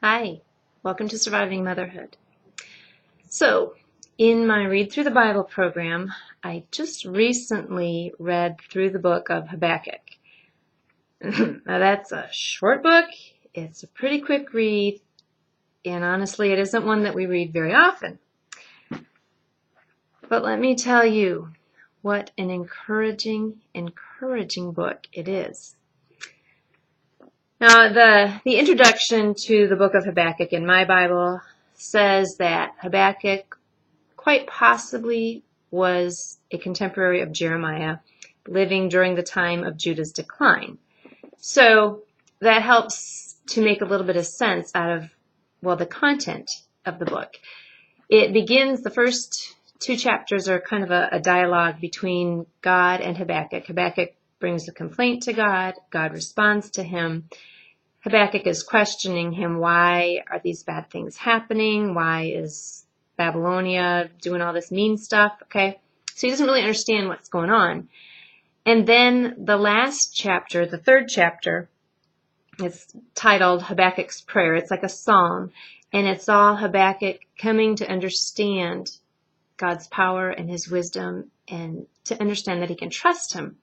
Hi, welcome to Surviving Motherhood. So, in my Read Through the Bible program, I just recently read through the book of Habakkuk. Now that's a short book, it's a pretty quick read, and honestly it isn't one that we read very often. But let me tell you what an encouraging book it is. Now, the introduction to the book of Habakkuk in my Bible says that Habakkuk quite possibly was a contemporary of Jeremiah, living during the time of Judah's decline. So that helps to make a little bit of sense out of, the content of the book. It begins, the first two chapters are kind of a dialogue between God and Habakkuk. Habakkuk brings a complaint to God. God responds to him. Habakkuk is questioning him, why are these bad things happening? Why is Babylonia doing all this mean stuff? Okay, so he doesn't really understand what's going on. And then the last chapter, the third chapter, is titled Habakkuk's Prayer. It's like a psalm, and it's all Habakkuk coming to understand God's power and his wisdom and to understand that he can trust him.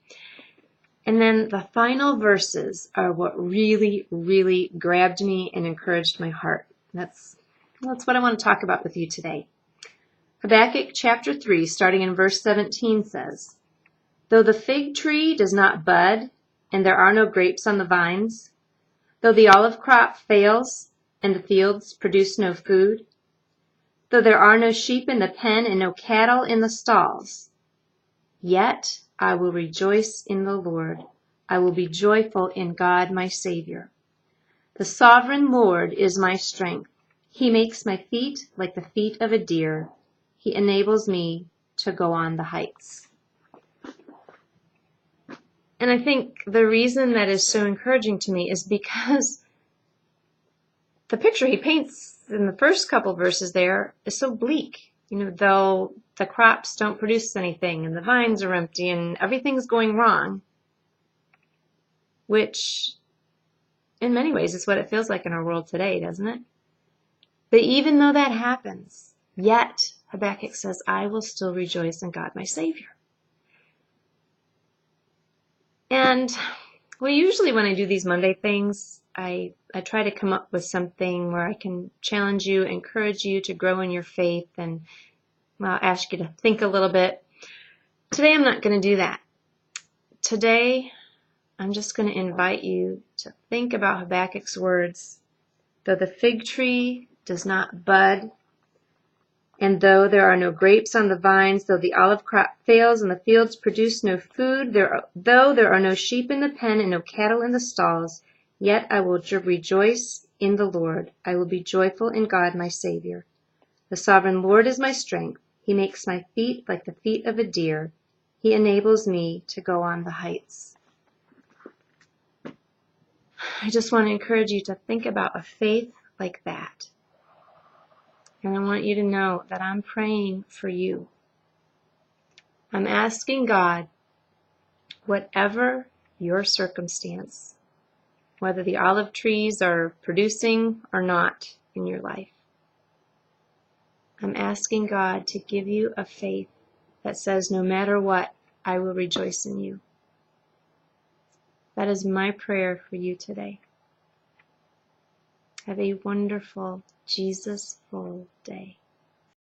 And then the final verses are what really, really grabbed me and encouraged my heart. That's what I want to talk about with you today. Habakkuk chapter 3, starting in verse 17 says, "Though the fig tree does not bud, and there are no grapes on the vines, though the olive crop fails, and the fields produce no food, though there are no sheep in the pen and no cattle in the stalls, yet I will rejoice in the Lord. I will be joyful in God my Savior. The sovereign Lord is my strength. He makes my feet like the feet of a deer. He enables me to go on the heights." And I think the reason that is so encouraging to me is because the picture he paints in the first couple verses there is so bleak. Though the crops don't produce anything and the vines are empty and everything's going wrong, which in many ways is what it feels like in our world today, doesn't it? But even though that happens, yet Habakkuk says, I will still rejoice in God my Savior. And usually when I do these Monday things, I try to come up with something where I can challenge you, encourage you to grow in your faith, and ask you to think a little bit. Today I'm not going to do that. Today I'm just going to invite you to think about Habakkuk's words. Though the fig tree does not bud, and though there are no grapes on the vines, though the olive crop fails and the fields produce no food, though there are no sheep in the pen and no cattle in the stalls, yet I will rejoice in the Lord. I will be joyful in God my Savior. The sovereign Lord is my strength. He makes my feet like the feet of a deer. He enables me to go on the heights. I just want to encourage you to think about a faith like that. And I want you to know that I'm praying for you. I'm asking God, whatever your circumstance, whether the olive trees are producing or not in your life, I'm asking God to give you a faith that says, no matter what, I will rejoice in you. That is my prayer for you today. Have a wonderful, Jesus-full day.